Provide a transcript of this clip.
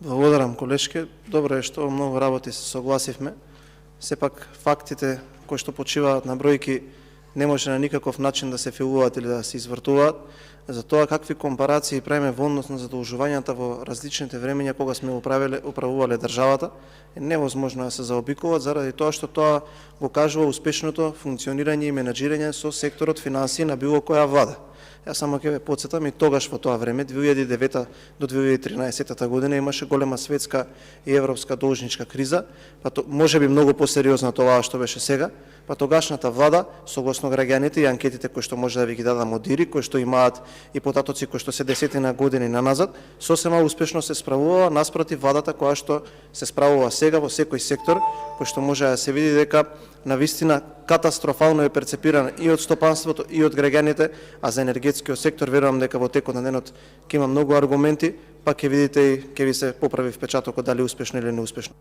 Благодарам, колешке. Добро е што многу работи се согласивме. Сепак фактите кои што почиваат на бројки не може на никаков начин да се филуваат или да се извртуваат. За тоа какви компарации правиме во однос на задолжувањата во различните времења кога сме управувале државата, е невозможно да се заобиколат заради тоа што тоа го кажува успешното функционирање и менаџирање со секторот финансии на било која влада. Јас само ќе ве потсетам и тогаш во тоа време, 2009 до 2013 година имаше голема светска и европска должничка криза, може би многу посериозна од тоа што беше сега, па тогашната влада, согласно граѓаните и анкетите кои што може да ви ги дадам од ИРИ, кои што имаат и потатоци кои што се десетина години наназад, сосема успешно се справувала наспротив владата која што се справува сега во секој сектор, кој што може да се види дека навистина катастрофално е перцепиран и од стопанството и од граѓаните, а за енергетскиот сектор верувам дека во текот на денот ќе има многу аргументи, па ќе видите и ќе ви се поправи впечатокот дали успешно или неуспешно.